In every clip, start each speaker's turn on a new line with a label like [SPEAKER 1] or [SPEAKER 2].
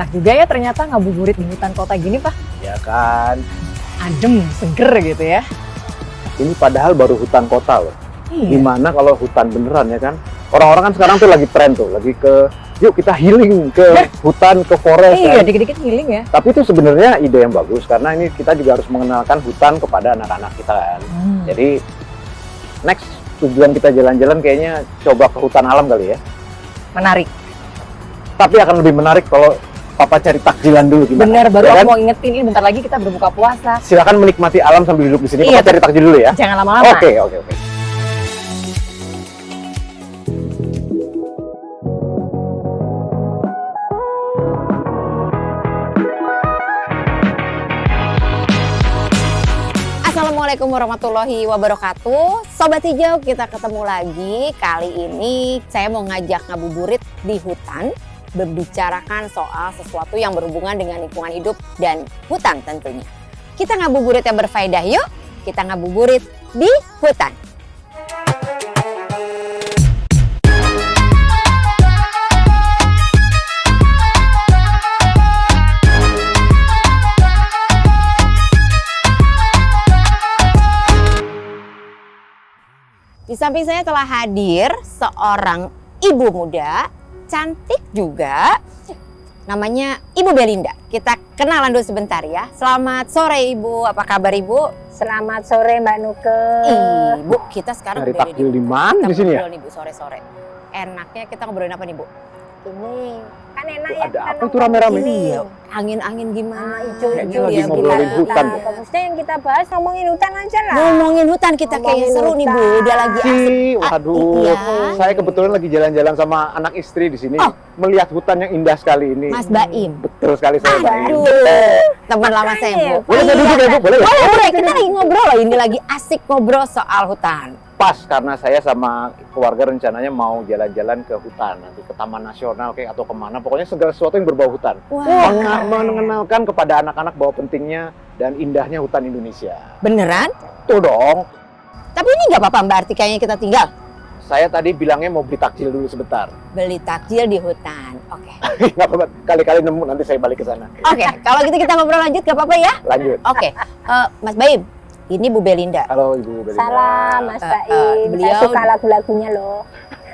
[SPEAKER 1] Enak juga ya ternyata ngabuburit di hutan kota gini, Pak.
[SPEAKER 2] Ya kan,
[SPEAKER 1] Adem, seger gitu ya.
[SPEAKER 2] ini padahal baru hutan kota loh.
[SPEAKER 1] Iya.
[SPEAKER 2] Gimana kalau hutan beneran ya kan? Orang-orang kan sekarang tuh lagi tren tuh, lagi yuk kita healing ke hutan, ke forest.
[SPEAKER 1] Iya,
[SPEAKER 2] kan?
[SPEAKER 1] dikit-dikit healing ya.
[SPEAKER 2] Tapi itu sebenarnya ide yang bagus karena ini kita juga harus mengenalkan hutan kepada anak-anak kita kan. Jadi next tujuan kita jalan-jalan kayaknya coba ke hutan alam kali ya.
[SPEAKER 1] Menarik.
[SPEAKER 2] Tapi akan lebih menarik kalau Papa cari takjilan dulu gimana?
[SPEAKER 1] Bener, baru
[SPEAKER 2] Ya
[SPEAKER 1] aku
[SPEAKER 2] kan?
[SPEAKER 1] mau ingetin ini bentar lagi kita berbuka puasa.
[SPEAKER 2] Silakan menikmati alam sambil duduk di sini.
[SPEAKER 1] Iya,
[SPEAKER 2] Papa cari takjil dulu ya.
[SPEAKER 1] Jangan lama-lama.
[SPEAKER 2] Oke.
[SPEAKER 3] Assalamualaikum warahmatullahi wabarakatuh. Sobat Hijau, kita ketemu lagi. Kali ini saya mau ngajak ngabuburit di hutan, membicarakan soal sesuatu yang berhubungan dengan lingkungan hidup dan hutan tentunya. Kita ngabuburit yang berfaedah yuk. Kita ngabuburit di hutan. Di samping saya telah hadir seorang ibu muda, cantik juga, namanya Ibu Belinda. Kita kenalan dulu sebentar ya. Selamat sore Ibu, apa kabar Ibu?
[SPEAKER 4] Selamat sore Mbak Nuke.
[SPEAKER 3] Ibu, kita sekarang
[SPEAKER 2] Cari
[SPEAKER 3] udah
[SPEAKER 2] takjil di mana di sini ya?
[SPEAKER 3] Ngobrol nih Bu, sore-sore. Enaknya kita ngobrolin apa nih Bu?
[SPEAKER 4] Ini kan enak
[SPEAKER 2] Tuh,
[SPEAKER 4] ya.
[SPEAKER 2] ada
[SPEAKER 4] kita
[SPEAKER 2] apa itu
[SPEAKER 4] nongkrong
[SPEAKER 2] rame-rame?
[SPEAKER 4] di sini.
[SPEAKER 3] Iya, angin-angin gimana?
[SPEAKER 4] Hijau-hijau
[SPEAKER 2] Kayaknya lagi
[SPEAKER 4] ya
[SPEAKER 2] ngobrolin
[SPEAKER 4] kita.
[SPEAKER 2] hutan
[SPEAKER 4] Nah,
[SPEAKER 2] deh.
[SPEAKER 4] bagusnya yang kita bahas ngomongin hutan aja lah.
[SPEAKER 3] Ngomongin hutan kita kayaknya
[SPEAKER 4] Ngomongin
[SPEAKER 3] seru nih Bu,
[SPEAKER 4] hutan.
[SPEAKER 3] udah lagi asik.
[SPEAKER 2] Waduh,
[SPEAKER 3] Iya.
[SPEAKER 2] saya kebetulan lagi jalan-jalan sama anak istri di sini,
[SPEAKER 3] Oh.
[SPEAKER 2] melihat hutan yang indah sekali ini.
[SPEAKER 3] Mas Baim.
[SPEAKER 2] Betul sekali saya Baim.
[SPEAKER 3] Aduh, teman lama saya Bu.
[SPEAKER 2] Boleh saya duduk ya Bu? Boleh ya?
[SPEAKER 3] Boleh, kita lagi ngobrol loh, ini lagi asik ngobrol soal hutan.
[SPEAKER 2] Pas karena saya sama keluarga rencananya mau jalan-jalan ke hutan, nanti ke Taman Nasional kayak atau kemana, pokoknya segala sesuatu yang berbau hutan.
[SPEAKER 3] Wah,
[SPEAKER 2] Mengenalkan kepada anak-anak bahwa pentingnya dan indahnya hutan Indonesia.
[SPEAKER 3] beneran?
[SPEAKER 2] Tuh dong,
[SPEAKER 3] Tapi ini nggak apa-apa Mbak, arti kayaknya kita tinggal
[SPEAKER 2] saya tadi bilangnya mau beli takjil dulu sebentar.
[SPEAKER 3] beli takjil di hutan. Oke.
[SPEAKER 2] Nggak apa-apa, kali-kali nemu nanti saya balik ke sana.
[SPEAKER 3] Oke, kalau gitu kita ngobrol lanjut gak apa-apa ya?
[SPEAKER 2] Lanjut.
[SPEAKER 3] Oke, Mas Baim, ini Bu Belinda.
[SPEAKER 2] Halo Ibu Belinda.
[SPEAKER 4] Salam Mas Baim. Saya
[SPEAKER 3] beliau-
[SPEAKER 4] suka lagu-lagunya loh.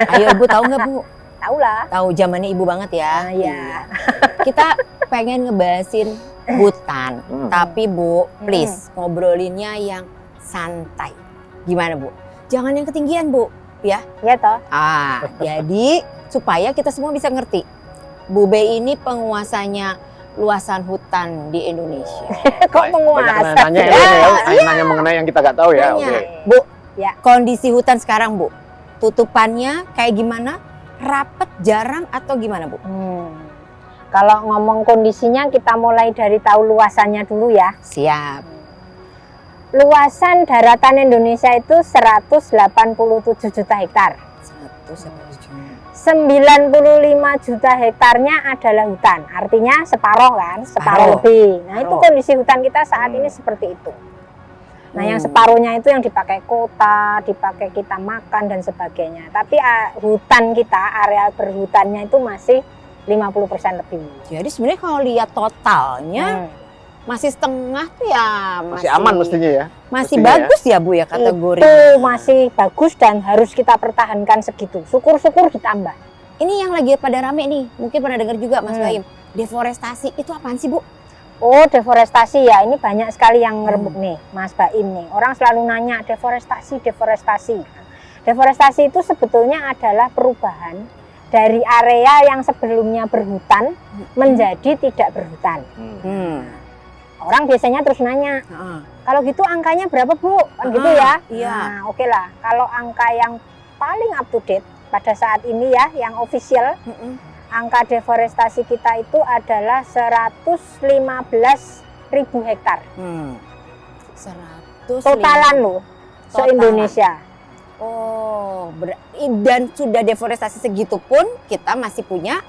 [SPEAKER 3] Ayo Bu, tahu nggak Bu?
[SPEAKER 4] Tahu lah.
[SPEAKER 3] Tahu zamannya Ibu banget ya.
[SPEAKER 4] Iya.
[SPEAKER 3] Kita pengen ngebahasin hutan,
[SPEAKER 2] Hmm.
[SPEAKER 3] tapi Bu, please ngobrolinnya yang santai. Gimana Bu? Jangan yang ketinggian Bu, ya.
[SPEAKER 4] Ya toh.
[SPEAKER 3] Jadi supaya kita semua bisa ngerti, Bu Be ini penguasanya luasan hutan di Indonesia.
[SPEAKER 4] Kok penguasa?
[SPEAKER 2] Banyak nanya ya, nanya mengenai yang kita nggak tahu ya.
[SPEAKER 3] Nanya.
[SPEAKER 2] Oke.
[SPEAKER 3] Bu,
[SPEAKER 4] Ya.
[SPEAKER 3] kondisi hutan sekarang Bu, tutupannya kayak gimana? Rapet, jarang atau gimana Bu?
[SPEAKER 4] Kalau ngomong kondisinya kita mulai dari tahu luasannya dulu ya.
[SPEAKER 3] Siap.
[SPEAKER 4] Luasan daratan Indonesia itu 187 juta hektar. 95 juta hektarnya adalah hutan. Artinya separuh kan, separuh lebih. Nah, itu
[SPEAKER 3] Separuh.
[SPEAKER 4] kondisi hutan kita saat ini seperti itu. Nah, yang separuhnya itu yang dipakai kota, dipakai kita makan dan sebagainya. Tapi hutan kita, areal berhutannya itu masih 50% lebih.
[SPEAKER 3] Jadi sebenarnya kalau lihat totalnya masih setengah tuh ya
[SPEAKER 2] Masih aman mestinya ya.
[SPEAKER 3] masih
[SPEAKER 2] mestinya
[SPEAKER 3] bagus ya Bu ya kategori.
[SPEAKER 4] Itu masih bagus dan harus kita pertahankan segitu. Syukur-syukur ditambah.
[SPEAKER 3] Ini yang lagi pada rame nih, mungkin pernah dengar juga Mas Baim. Deforestasi itu apaan sih Bu?
[SPEAKER 4] Oh, deforestasi ya, ini banyak sekali yang ngerembuk nih, Mas Baim nih. Orang selalu nanya deforestasi. Deforestasi itu sebetulnya adalah perubahan dari area yang sebelumnya berhutan menjadi tidak berhutan. Orang biasanya terus nanya, kalau gitu angkanya berapa Bu? Kan gitu ya.
[SPEAKER 3] Iya.
[SPEAKER 4] Nah, oke lah. Kalau angka yang paling up to date pada saat ini ya, yang official, angka deforestasi kita itu adalah 115.000 hektar.
[SPEAKER 3] 100
[SPEAKER 4] Totalan loh, se-Indonesia.
[SPEAKER 3] Oh, dan sudah deforestasi segitu pun kita masih punya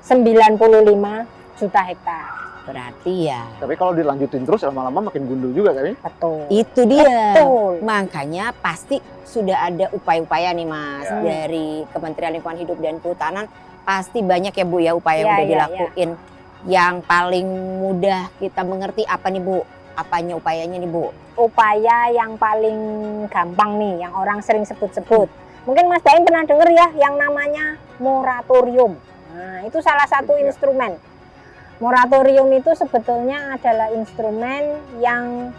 [SPEAKER 4] 95 juta hektar.
[SPEAKER 3] berarti ya.
[SPEAKER 2] Tapi kalau dilanjutin terus lama-lama makin gundul juga kan?
[SPEAKER 4] Betul.
[SPEAKER 3] Itu dia.
[SPEAKER 4] Betul.
[SPEAKER 3] Makanya pasti sudah ada upaya-upaya nih Mas
[SPEAKER 2] Ya.
[SPEAKER 3] dari Kementerian Lingkungan Hidup dan Kehutanan. Pasti banyak ya Bu ya upaya yang
[SPEAKER 4] Ya,
[SPEAKER 3] udah
[SPEAKER 4] ya,
[SPEAKER 3] dilakuin yang paling mudah kita mengerti apa nih Bu? Apanya upayanya nih Bu?
[SPEAKER 4] Upaya yang paling gampang nih, yang orang sering sebut-sebut. Mungkin Mas Baim pernah dengar ya yang namanya moratorium. Nah, itu salah satu instrumen. Moratorium itu sebetulnya adalah instrumen yang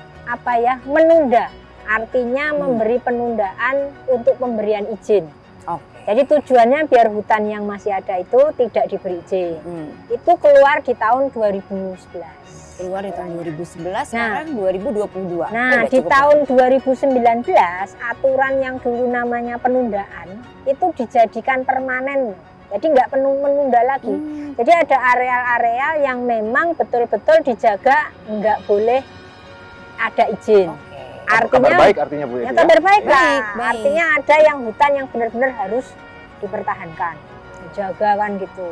[SPEAKER 4] menunda. Artinya memberi penundaan untuk pemberian izin.
[SPEAKER 3] Oke.
[SPEAKER 4] Jadi tujuannya biar hutan yang masih ada itu tidak diberi izin. Itu keluar di tahun 2011.
[SPEAKER 3] Keluar di tahun 2011, sekarang 2022.
[SPEAKER 4] Nah, di tahun 2019 aturan yang dulu namanya penundaan itu dijadikan permanen. Jadi nggak menunda lagi. Jadi ada areal-areal yang memang betul-betul dijaga, nggak boleh ada izin. Artinya
[SPEAKER 2] kabar baik artinya Bu
[SPEAKER 4] ya,
[SPEAKER 2] ya.
[SPEAKER 4] kabar baik lah.
[SPEAKER 3] Baik.
[SPEAKER 4] Artinya ada yang hutan yang benar-benar harus dipertahankan, dijaga kan gitu.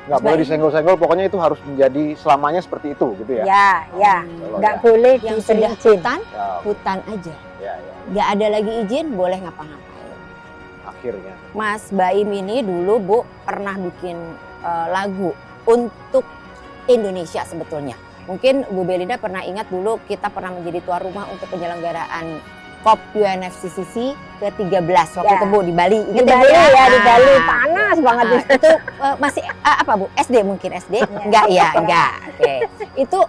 [SPEAKER 2] Nggak boleh disenggol-senggol, pokoknya itu harus menjadi selamanya seperti itu gitu ya.
[SPEAKER 4] Ya, nggak boleh
[SPEAKER 3] Yang
[SPEAKER 4] diberi
[SPEAKER 3] sudah
[SPEAKER 4] izin.
[SPEAKER 2] Ya,
[SPEAKER 3] hutan aja.
[SPEAKER 2] ya.
[SPEAKER 3] Nggak ada lagi izin, boleh ngapa-ngapain.
[SPEAKER 2] Akhirnya.
[SPEAKER 3] Mas Baim ini dulu Bu pernah bikin lagu untuk Indonesia sebetulnya. Mungkin Bu Belinda pernah ingat dulu kita pernah menjadi tuan rumah untuk penyelenggaraan COP UNFCCC ke-13 waktu itu Bu di Bali.
[SPEAKER 4] Di
[SPEAKER 3] Ingat
[SPEAKER 4] Bali
[SPEAKER 3] Bu?
[SPEAKER 4] ya, di
[SPEAKER 3] Ah.
[SPEAKER 4] Bali panas banget di
[SPEAKER 3] Itu masih apa Bu? SD mungkin SD? Enggak ya, enggak. Oke. Itu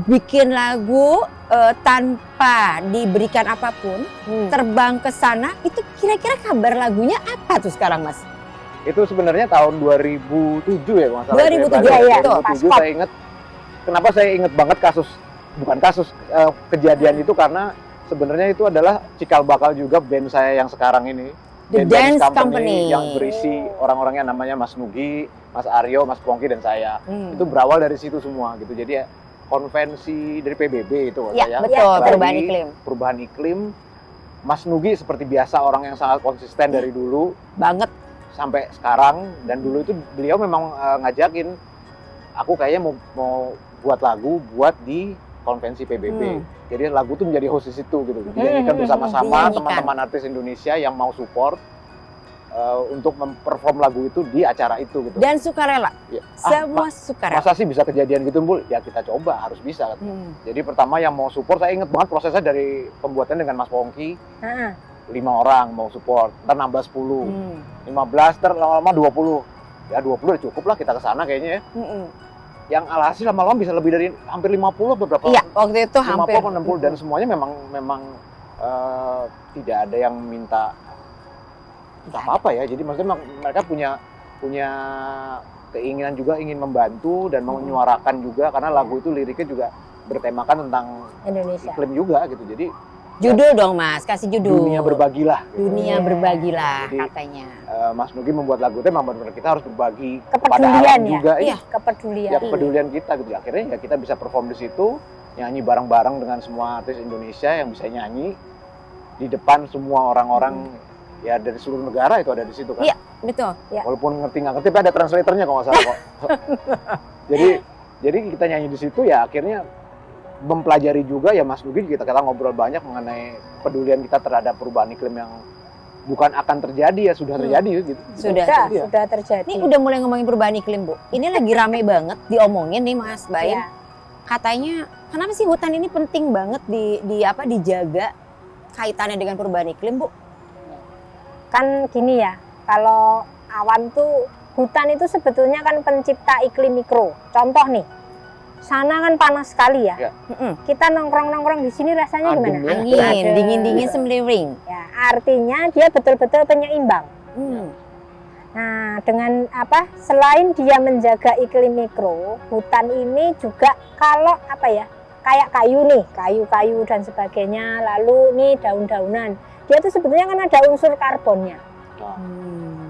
[SPEAKER 3] bikin lagu tanpa diberikan apapun, terbang ke sana, itu kira-kira kabar lagunya apa tuh sekarang Mas?
[SPEAKER 2] Itu sebenarnya tahun 2007 ya kalau nggak salah.
[SPEAKER 3] 2007
[SPEAKER 2] Bali.
[SPEAKER 4] ya,
[SPEAKER 2] 2007 saya ingat. Kenapa saya ingat banget kejadian itu karena sebenarnya itu adalah cikal bakal juga band saya yang sekarang ini.
[SPEAKER 3] The
[SPEAKER 2] Band
[SPEAKER 3] Dance Company.
[SPEAKER 2] yang berisi orang-orangnya namanya Mas Nugi, Mas Aryo, Mas Pongki dan saya. Itu berawal dari situ semua gitu. Jadi konvensi dari PBB itu
[SPEAKER 3] Ya,
[SPEAKER 2] saya.
[SPEAKER 3] betul,
[SPEAKER 2] Bali,
[SPEAKER 3] perubahan iklim.
[SPEAKER 2] Perubahan iklim. Mas Nugi seperti biasa orang yang sangat konsisten dari dulu
[SPEAKER 3] Banget.
[SPEAKER 2] sampai sekarang, dan dulu itu beliau memang ngajakin aku kayaknya mau buat lagu buat di konvensi PBB. Jadi lagu itu menjadi host di situ gitu. Dinyanyikan bersama-sama
[SPEAKER 3] Dinyanyikan.
[SPEAKER 2] teman-teman artis Indonesia yang mau support untuk memperform lagu itu di acara itu gitu.
[SPEAKER 3] Dan sukarela.
[SPEAKER 2] Ya.
[SPEAKER 3] Semua sukarela.
[SPEAKER 2] Masa sih bisa kejadian gitu, Bu? Ya kita coba, harus bisa. Jadi pertama yang mau support, saya ingat banget prosesnya dari pembuatan dengan Mas Pongki. 5 orang mau support, ntar nambah 10, 15, ntar lama-lama 20. Ya 20 udah cukup lah kita ke sana kayaknya ya. Yang alhasil lama-lama bisa lebih dari hampir 50 beberapa.
[SPEAKER 3] Iya, waktu itu
[SPEAKER 2] 50
[SPEAKER 3] hampir
[SPEAKER 2] 60 dan semuanya memang tidak ada yang minta apa-apa ya. Jadi maksudnya mereka punya keinginan juga ingin membantu dan mau menyuarakan juga karena lagu itu liriknya juga bertemakan tentang
[SPEAKER 4] Indonesia.
[SPEAKER 2] iklim juga gitu. Jadi
[SPEAKER 3] judul dong Mas, kasih judul.
[SPEAKER 2] dunia berbagilah. Gitu.
[SPEAKER 3] Dunia berbagilah
[SPEAKER 2] Jadi,
[SPEAKER 3] katanya.
[SPEAKER 2] Mas Nugi membuat lagu itu memang benar-benar kita harus berbagi kepada
[SPEAKER 4] Kepedulian
[SPEAKER 2] alam
[SPEAKER 4] ya?
[SPEAKER 2] juga.
[SPEAKER 3] Iya.
[SPEAKER 4] Kepedulian.
[SPEAKER 2] Ya kepedulian kita gitu. Akhirnya ya kita bisa perform di situ, nyanyi bareng-bareng dengan semua artis Indonesia yang bisa nyanyi di depan semua orang-orang ya dari seluruh negara itu ada di situ kan.
[SPEAKER 3] Iya, betul.
[SPEAKER 4] Ya.
[SPEAKER 2] Walaupun ngerti nggak ngerti, tapi ada translatornya kalau nggak salah kok. jadi kita nyanyi di situ ya akhirnya mempelajari juga ya Mas Nugi, kita ngobrol banyak mengenai pedulian kita terhadap perubahan iklim yang bukan akan terjadi ya sudah terjadi gitu.
[SPEAKER 4] Sudah terjadi.
[SPEAKER 3] Ini udah mulai ngomongin perubahan iklim Bu. Ini lagi rame banget diomongin nih Mas Baim.
[SPEAKER 4] Ya.
[SPEAKER 3] Katanya kenapa sih hutan ini penting banget dijaga kaitannya dengan perubahan iklim Bu?
[SPEAKER 4] Kan gini ya, kalau awan tuh hutan itu sebetulnya kan pencipta iklim mikro. Contoh nih, sana kan panas sekali ya. Kita nongkrong-nongkrong di sini rasanya
[SPEAKER 2] Adem
[SPEAKER 4] gimana?
[SPEAKER 2] ya.
[SPEAKER 3] Angin,
[SPEAKER 4] Adem.
[SPEAKER 3] dingin-dingin semeliring.
[SPEAKER 4] Ya, artinya dia betul-betul penyeimbang.
[SPEAKER 3] Hmm.
[SPEAKER 4] Nah, dengan selain dia menjaga iklim mikro, hutan ini juga kalau kayak kayu nih, kayu-kayu dan sebagainya, lalu nih daun-daunan. Dia tuh sebetulnya kan ada unsur karbonnya.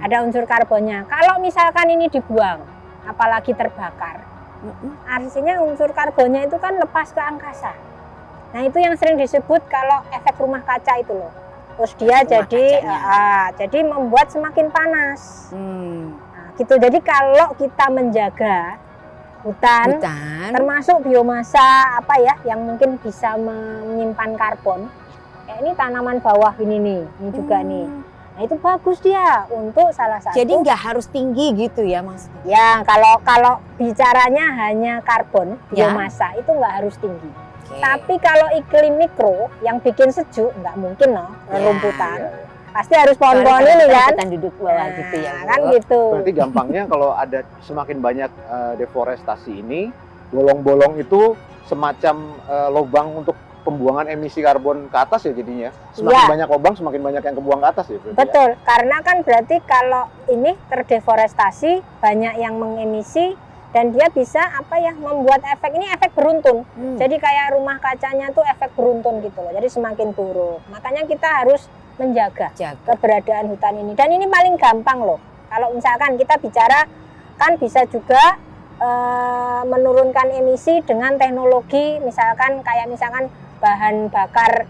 [SPEAKER 4] Ada unsur karbonnya. Kalau misalkan ini dibuang, apalagi terbakar, artinya unsur karbonnya itu kan lepas ke angkasa. Nah, itu yang sering disebut kalau efek rumah kaca itu loh. Terus dia jadi membuat semakin panas. Nah, gitu. Jadi kalau kita menjaga hutan, termasuk biomasa yang mungkin bisa menyimpan karbon. Ini tanaman bawah ini juga nih. Nah, itu bagus dia untuk salah satu.
[SPEAKER 3] Jadi nggak harus tinggi gitu ya Mas?
[SPEAKER 4] Ya, kalau bicaranya hanya karbon,
[SPEAKER 3] Ya.
[SPEAKER 4] biomasa itu nggak harus tinggi.
[SPEAKER 3] Oke.
[SPEAKER 4] Tapi kalau iklim mikro yang bikin sejuk nggak mungkin loh,
[SPEAKER 3] Ya.
[SPEAKER 4] rumputan.
[SPEAKER 2] Iya.
[SPEAKER 4] Pasti harus
[SPEAKER 3] Soalnya
[SPEAKER 4] pohon-pohon ini kan.
[SPEAKER 3] Kita duduk bawah gitu ya Bu.
[SPEAKER 4] Kan gitu.
[SPEAKER 2] Berarti gampangnya kalau ada semakin banyak deforestasi ini, bolong-bolong itu semacam lubang untuk pembuangan emisi karbon ke atas ya jadinya. Semakin
[SPEAKER 4] Iya.
[SPEAKER 2] banyak lubang, semakin banyak yang kebuang ke atas ya. Berarti ya?
[SPEAKER 4] Betul, karena kan berarti kalau ini terdeforestasi, banyak yang mengemisi dan dia bisa membuat efek ini efek beruntun. Jadi kayak rumah kacanya tuh efek beruntun gitu loh. Jadi semakin buruk. Makanya kita harus menjaga
[SPEAKER 3] Jaga.
[SPEAKER 4] keberadaan hutan ini. Dan ini paling gampang loh. Kalau misalkan kita bicara kan bisa juga menurunkan emisi dengan teknologi misalkan bahan bakar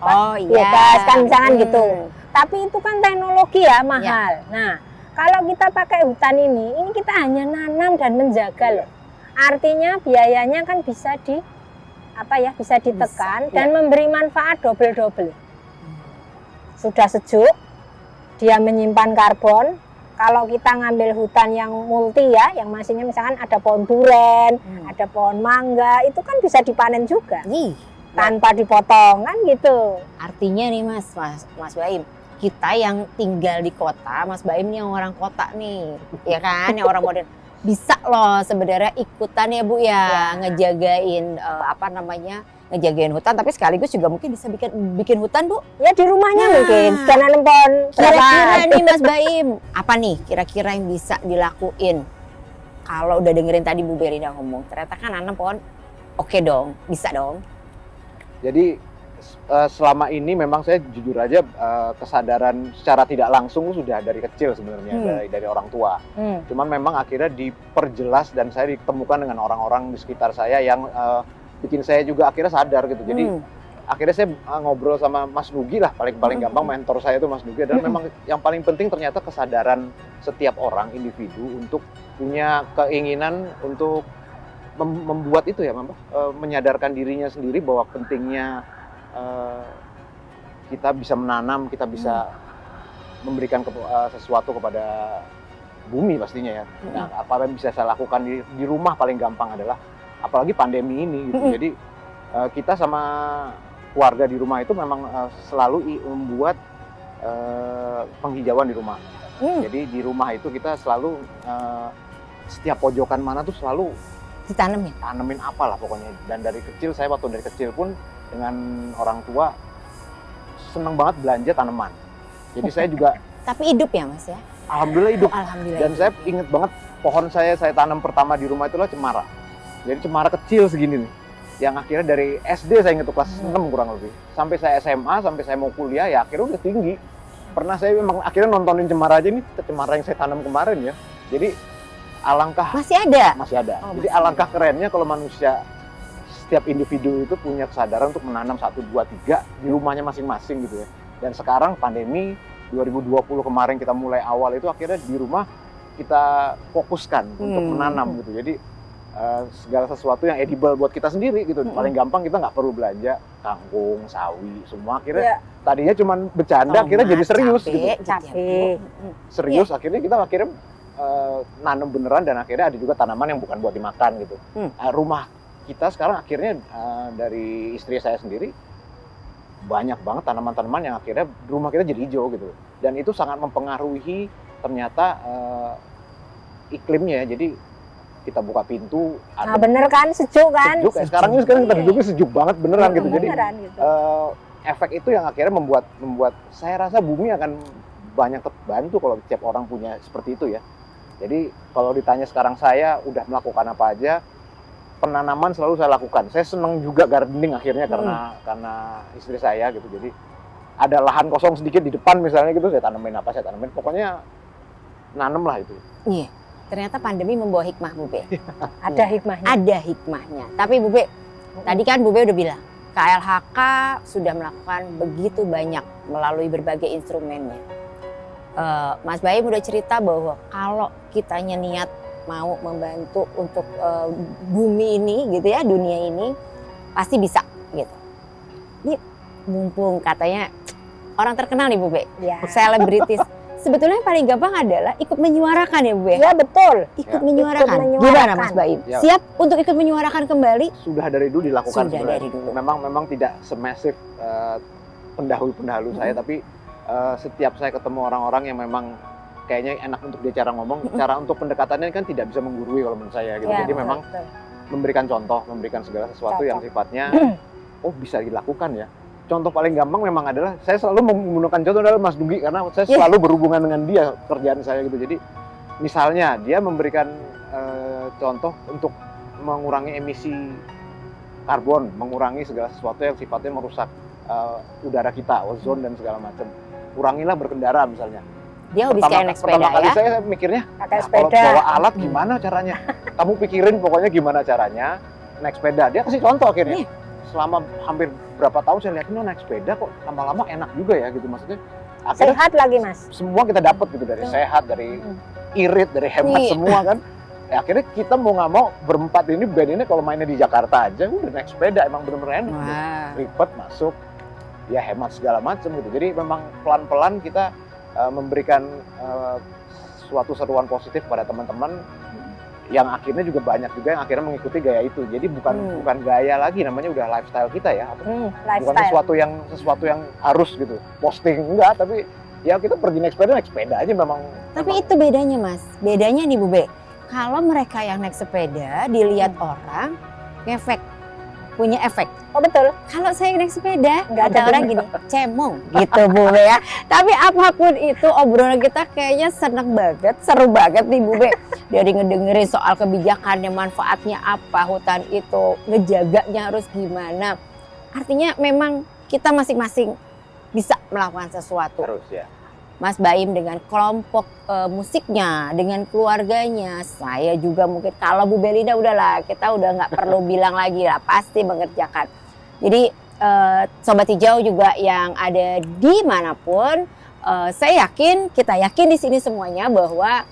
[SPEAKER 3] Oh iya.
[SPEAKER 4] biogas kan misalkan gitu.
[SPEAKER 3] Hmm.
[SPEAKER 4] Tapi itu kan teknologi ya mahal. Nah, kalau kita pakai hutan ini kita hanya nanam dan menjaga loh. Artinya biayanya kan bisa bisa ditekan
[SPEAKER 3] Bisa,
[SPEAKER 4] dan memberi manfaat double-double. Sudah sejuk, dia menyimpan karbon. Kalau kita ngambil hutan yang multi ya, yang masihnya misalkan ada pohon duren, ada pohon mangga, itu kan bisa dipanen juga
[SPEAKER 3] Ih,
[SPEAKER 4] tanpa dipotong kan gitu.
[SPEAKER 3] artinya nih Mas Baim, kita yang tinggal di kota, Mas Baim nih yang orang kota nih, ya kan, yang orang modern, bisa loh sebenarnya ikutan ya Bu ya, ngejagain ngejagain hutan, tapi sekaligus juga mungkin bisa bikin hutan Bu.
[SPEAKER 4] Ya di rumahnya
[SPEAKER 3] Nah,
[SPEAKER 4] mungkin sudah nanam pohon
[SPEAKER 3] Kira-kira nih Mas Baim, apa nih kira-kira yang bisa dilakuin? Kalau udah dengerin tadi Bu Berida ngomong, ternyata kan nanam pohon, oke dong, bisa dong.
[SPEAKER 2] Jadi selama ini memang saya jujur aja kesadaran secara tidak langsung sudah dari kecil sebenarnya dari orang tua. Cuman memang akhirnya diperjelas dan saya ditemukan dengan orang-orang di sekitar saya yang bikin saya juga akhirnya sadar gitu. Jadi akhirnya saya ngobrol sama Mas Nugi lah, paling gampang mentor saya itu Mas Nugi. Dan memang yang paling penting ternyata kesadaran setiap orang individu untuk punya keinginan untuk membuat itu ya, menyadarkan dirinya sendiri bahwa pentingnya kita bisa menanam, kita bisa memberikan sesuatu kepada bumi pastinya ya. Nah, apa yang bisa saya lakukan di rumah paling gampang adalah apalagi pandemi ini gitu. Jadi kita sama keluarga di rumah itu memang selalu membuat penghijauan di rumah. Jadi di rumah itu kita selalu setiap pojokan mana tuh selalu tanemin apalah pokoknya. Dan dari kecil saya waktu dari kecil pun dengan orang tua seneng banget belanja tanaman. Jadi saya juga
[SPEAKER 3] Tapi hidup ya Mas ya?
[SPEAKER 2] alhamdulillah hidup.
[SPEAKER 3] Alhamdulillah.
[SPEAKER 2] Dan saya inget banget pohon saya tanam pertama di rumah itulah cemara. Jadi cemara kecil segini nih. Yang akhirnya dari SD saya inget tuh kelas 6 kurang lebih. Sampai saya SMA, sampai saya mau kuliah ya akhirnya udah tinggi. Pernah saya memang akhirnya nontonin cemara aja, ini cemara yang saya tanam kemarin ya. Jadi alangkah
[SPEAKER 3] Masih ada?
[SPEAKER 2] masih ada.
[SPEAKER 3] Oh,
[SPEAKER 2] Jadi
[SPEAKER 3] masih
[SPEAKER 2] alangkah kerennya kalau manusia setiap individu itu punya kesadaran untuk menanam 1, 2, 3 di rumahnya masing-masing gitu ya. Dan sekarang pandemi 2020 kemarin kita mulai awal itu akhirnya di rumah kita fokuskan untuk menanam gitu. Jadi segala sesuatu yang edible buat kita sendiri gitu. Paling gampang kita nggak perlu belanja kangkung, sawi, semua akhirnya tadinya cuma bercanda akhirnya jadi serius gitu.
[SPEAKER 4] Cabai.
[SPEAKER 2] Serius akhirnya kita nanam beneran dan akhirnya ada juga tanaman yang bukan buat dimakan gitu. Rumah kita sekarang akhirnya dari istri saya sendiri banyak banget tanaman-tanaman yang akhirnya rumah kita jadi hijau gitu. Dan itu sangat mempengaruhi ternyata iklimnya. Jadi kita buka pintu,
[SPEAKER 4] Nah bener kan, sejuk kan?
[SPEAKER 2] sejuk. Sekarang kita duduknya sejuk banget beneran gitu. Jadi
[SPEAKER 4] Beneran gitu.
[SPEAKER 2] efek itu yang akhirnya membuat saya rasa bumi akan banyak terbantu kalau setiap orang punya seperti itu ya. Jadi kalau ditanya sekarang saya udah melakukan apa aja, penanaman selalu saya lakukan. Saya seneng juga gardening akhirnya karena istri saya gitu. Jadi ada lahan kosong sedikit di depan misalnya gitu, saya tanemin apa, saya tanemin. Pokoknya nanem lah itu.
[SPEAKER 3] Iya. Ternyata pandemi membawa hikmah Bu Be.
[SPEAKER 4] Ada hikmahnya.
[SPEAKER 3] Ada hikmahnya. Tapi Bu Be, tadi kan Bu Be udah bilang, KLHK sudah melakukan begitu banyak melalui berbagai instrumennya. Mas Baim udah cerita bahwa kalau kitanya niat mau membantu untuk bumi ini gitu ya, dunia ini pasti bisa gitu. Ini mumpung katanya orang terkenal nih Bu Be,
[SPEAKER 4] Ya.
[SPEAKER 3] selebritis. Sebetulnya yang paling gampang adalah ikut menyuarakan ya Bu Be.
[SPEAKER 4] Ya betul.
[SPEAKER 3] Ikut
[SPEAKER 2] Ya.
[SPEAKER 3] menyuarakan.
[SPEAKER 4] Ikut menyuarakan.
[SPEAKER 3] Gimana Mas Baim?
[SPEAKER 2] Ya.
[SPEAKER 3] Siap untuk ikut menyuarakan kembali?
[SPEAKER 2] Sudah dari dulu dilakukan
[SPEAKER 3] Sudah
[SPEAKER 2] sebenarnya.
[SPEAKER 3] dari dulu.
[SPEAKER 2] Memang tidak semasif pendahulu saya, tapi setiap saya ketemu orang-orang yang memang kayaknya enak untuk dia cara ngomong, cara untuk pendekatannya kan tidak bisa menggurui kalau menurut saya gitu.
[SPEAKER 4] Ya,
[SPEAKER 2] Jadi
[SPEAKER 4] betul,
[SPEAKER 2] memang
[SPEAKER 4] betul.
[SPEAKER 2] memberikan contoh, memberikan segala sesuatu yang sifatnya oh bisa dilakukan ya. Contoh paling gampang memang adalah saya selalu menggunakan contoh adalah Mas Dugi karena saya selalu berhubungan dengan dia kerjaan saya gitu. Jadi misalnya dia memberikan contoh untuk mengurangi emisi karbon, mengurangi segala sesuatu yang sifatnya merusak udara kita, ozon dan segala macam. Kurangilah berkendara misalnya.
[SPEAKER 3] Dia hobi sekali naik sepeda
[SPEAKER 2] pertama kali
[SPEAKER 3] ya.
[SPEAKER 2] saya mikirnya
[SPEAKER 4] Pakai
[SPEAKER 2] kalau
[SPEAKER 4] sepeda.
[SPEAKER 2] bawa alat gimana caranya? Kamu pikirin pokoknya gimana caranya naik sepeda. Dia kasih contoh akhirnya. Selama hampir berapa tahun saya lihat ini naik sepeda kok lama-lama enak juga ya gitu maksudnya. Akhirnya
[SPEAKER 4] Sehat lagi Mas.
[SPEAKER 2] semua kita dapat gitu dari sehat, dari irit, dari hemat
[SPEAKER 3] Iya.
[SPEAKER 2] semua kan. Ya, akhirnya kita mau nggak mau berempat ini band ini kalau mainnya di Jakarta aja udah naik sepeda emang bener-bener enak. Gitu.
[SPEAKER 3] Wah.
[SPEAKER 2] Ribet masuk, ya hemat segala macam gitu. Jadi memang pelan-pelan kita memberikan suatu seruan positif pada teman-teman yang akhirnya juga banyak juga yang akhirnya mengikuti gaya itu. Jadi bukan gaya lagi, namanya udah lifestyle kita ya. Bukan
[SPEAKER 4] Lifestyle.
[SPEAKER 2] sesuatu yang harus gitu posting enggak, tapi ya kita pergi naik sepeda aja memang.
[SPEAKER 3] Tapi itu bedanya Mas. Bedanya nih Bu Be. Kalau mereka yang naik sepeda dilihat orang ngefek, punya efek.
[SPEAKER 4] Oh betul.
[SPEAKER 3] Kalau saya naik sepeda,
[SPEAKER 4] Nggak
[SPEAKER 3] ada
[SPEAKER 4] ada
[SPEAKER 3] orang gini, cemong gitu Bu Be ya. Tapi apapun itu obrolan kita kayaknya seneng banget, seru banget nih Bu Be. Dari ngedengerin soal kebijakannya, manfaatnya apa, hutan itu, ngejaganya harus gimana. Artinya memang kita masing-masing bisa melakukan sesuatu.
[SPEAKER 2] Terus ya.
[SPEAKER 3] Mas Baim dengan kelompok musiknya, dengan keluarganya, saya juga mungkin kalau Bu Belinda udahlah, kita udah nggak perlu bilang lagi lah, pasti mengerjakan. Jadi Sobat Hijau juga yang ada dimanapun, saya yakin, kita yakin di sini semuanya bahwa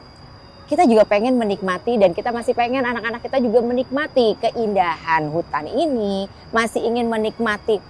[SPEAKER 3] kita juga pengen menikmati dan kita masih pengen anak-anak kita juga menikmati keindahan hutan ini, masih ingin menikmati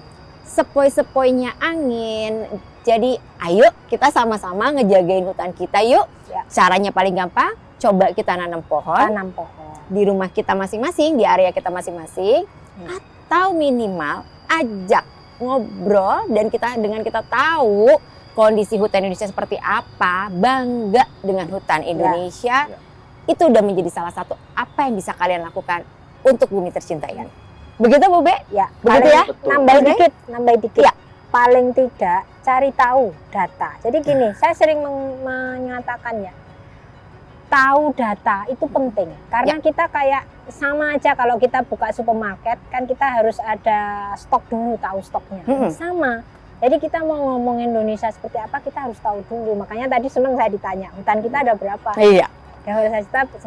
[SPEAKER 3] sepoi-sepoinya angin. Jadi ayo kita sama-sama ngejagain hutan kita yuk.
[SPEAKER 4] Ya.
[SPEAKER 3] Caranya paling gampang, coba kita nanam pohon
[SPEAKER 4] Tanam pohon.
[SPEAKER 3] di rumah kita masing-masing, di area kita masing-masing, atau minimal ajak ngobrol dan dengan kita tahu kondisi hutan Indonesia seperti apa, bangga dengan hutan Indonesia.
[SPEAKER 2] Ya.
[SPEAKER 3] Itu udah menjadi salah satu apa yang bisa kalian lakukan untuk bumi tercinta ini. Begitu Bu Be?
[SPEAKER 4] Ya,
[SPEAKER 3] Begitu ya?
[SPEAKER 2] Betul.
[SPEAKER 4] Nambah dikit.
[SPEAKER 3] Ya.
[SPEAKER 4] Paling tidak cari tahu data. Jadi gini, saya sering menyatakan ya, tahu data itu penting. Karena kita kayak sama aja kalau kita buka supermarket, kan kita harus ada stok dulu, tahu stoknya. Sama. Jadi kita mau ngomong Indonesia seperti apa, kita harus tahu dulu. Makanya tadi seneng saya ditanya, hutan kita ada berapa?
[SPEAKER 3] Iya.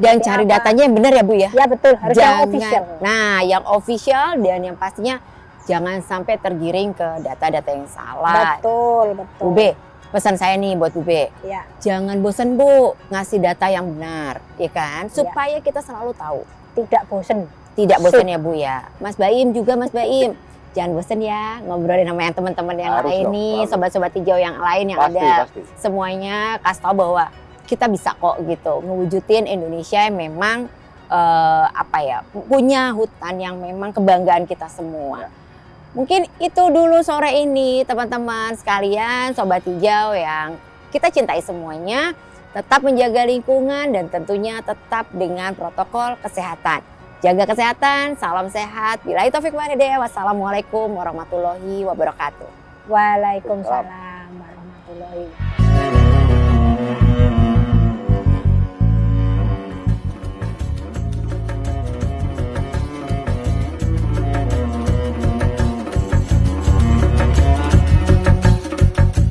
[SPEAKER 4] Dan
[SPEAKER 3] Cari datanya yang benar ya Bu ya?
[SPEAKER 4] Ya betul, harus yang official.
[SPEAKER 3] Nah, yang official dan yang pastinya jangan sampai tergiring ke data-data yang salah.
[SPEAKER 4] Betul.
[SPEAKER 3] Bu Be, pesan saya nih buat Bu Be.
[SPEAKER 4] Ya.
[SPEAKER 3] Jangan bosan Bu ngasih data yang benar, ya kan? Supaya kita selalu tahu.
[SPEAKER 4] Tidak bosen.
[SPEAKER 3] Tidak bosan ya Bu ya. Mas Baim juga Mas Baim. Jangan bosan ya ngobrolin sama yang teman-teman yang
[SPEAKER 2] Harus
[SPEAKER 3] lain
[SPEAKER 2] dong,
[SPEAKER 3] nih,
[SPEAKER 2] harus.
[SPEAKER 3] sobat-sobat hijau yang lain yang
[SPEAKER 2] Pasti.
[SPEAKER 3] semuanya kasih tahu bahwa kita bisa kok gitu ngewujudin Indonesia yang memang punya hutan yang memang kebanggaan kita semua. Mungkin itu dulu sore ini teman-teman sekalian sobat hijau yang kita cintai semuanya, tetap menjaga lingkungan dan tentunya tetap dengan protokol kesehatan. Jaga kesehatan, salam sehat. Billahi taufik wal hidayah. Wassalamualaikum warahmatullahi wabarakatuh.
[SPEAKER 4] Waalaikumsalam warahmatullahi wabarakatuh.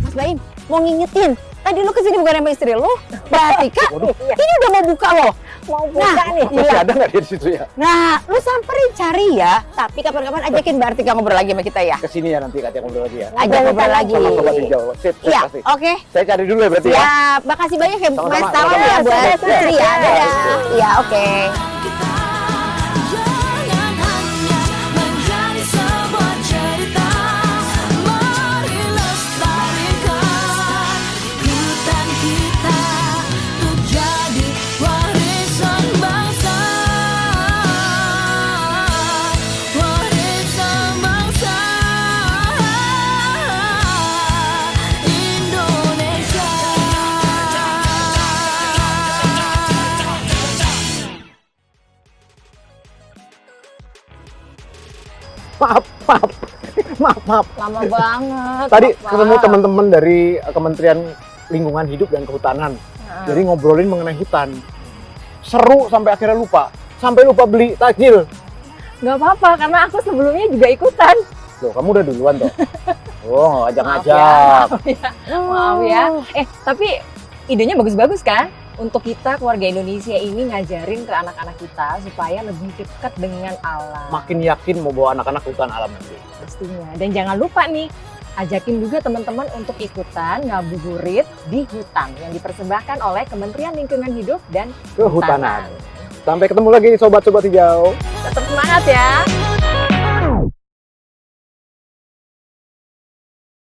[SPEAKER 3] Mas Baim, mau ngingetin. Tadi lu kesini bukan sama istri lu? Berarti Kak, ini udah mau buka loh.
[SPEAKER 4] Mau buka nih.
[SPEAKER 2] Masih ada nggak dia di situ ya?
[SPEAKER 3] Nah, lu samperin cari ya. Tapi kapan-kapan ajakin Mbak Artika ngobrol lagi sama kita ya.
[SPEAKER 2] Kesini ya nanti Katya ngobrol lagi ya.
[SPEAKER 3] Ajak ngobrol lagi.
[SPEAKER 2] Sama Sobat Hijau. Sip,
[SPEAKER 3] Iya,
[SPEAKER 2] pasti.
[SPEAKER 3] oke.
[SPEAKER 2] Saya cari dulu ya berarti ya.
[SPEAKER 3] Siap. Makasih banyak ya
[SPEAKER 2] Sama-sama,
[SPEAKER 3] Mas. Salam
[SPEAKER 2] sama-sama.
[SPEAKER 3] ya buat
[SPEAKER 4] Sama-sama.
[SPEAKER 3] istri ya. Dadah. Iya, oke.
[SPEAKER 5] Jangan hanya menjadi sebuah cerita, mari lestarikan.
[SPEAKER 2] maaf.
[SPEAKER 3] Lama banget.
[SPEAKER 2] Tadi
[SPEAKER 3] Papa.
[SPEAKER 2] ketemu teman-teman dari Kementerian Lingkungan Hidup dan Kehutanan. Jadi ngobrolin mengenai hutan. Seru sampai akhirnya lupa. Sampai lupa beli takjil.
[SPEAKER 1] Nggak apa-apa, karena aku sebelumnya juga ikutan.
[SPEAKER 2] Loh, kamu udah duluan toh? Oh,
[SPEAKER 1] Maaf
[SPEAKER 2] ajak-ajak.
[SPEAKER 1] Maaf ya. Tapi idenya bagus-bagus kan? Untuk kita keluarga Indonesia ini ngajarin ke anak-anak kita supaya lebih dekat dengan alam.
[SPEAKER 2] Makin yakin mau bawa anak-anak ke hutan alam nanti.
[SPEAKER 1] Pastinya. Dan jangan lupa nih, ajakin juga teman-teman untuk ikutan ngabuburit di hutan yang dipersembahkan oleh Kementerian Lingkungan Hidup dan
[SPEAKER 2] Kehutanan. Sampai ketemu lagi sobat-sobat hijau.
[SPEAKER 1] Tetap semangat ya.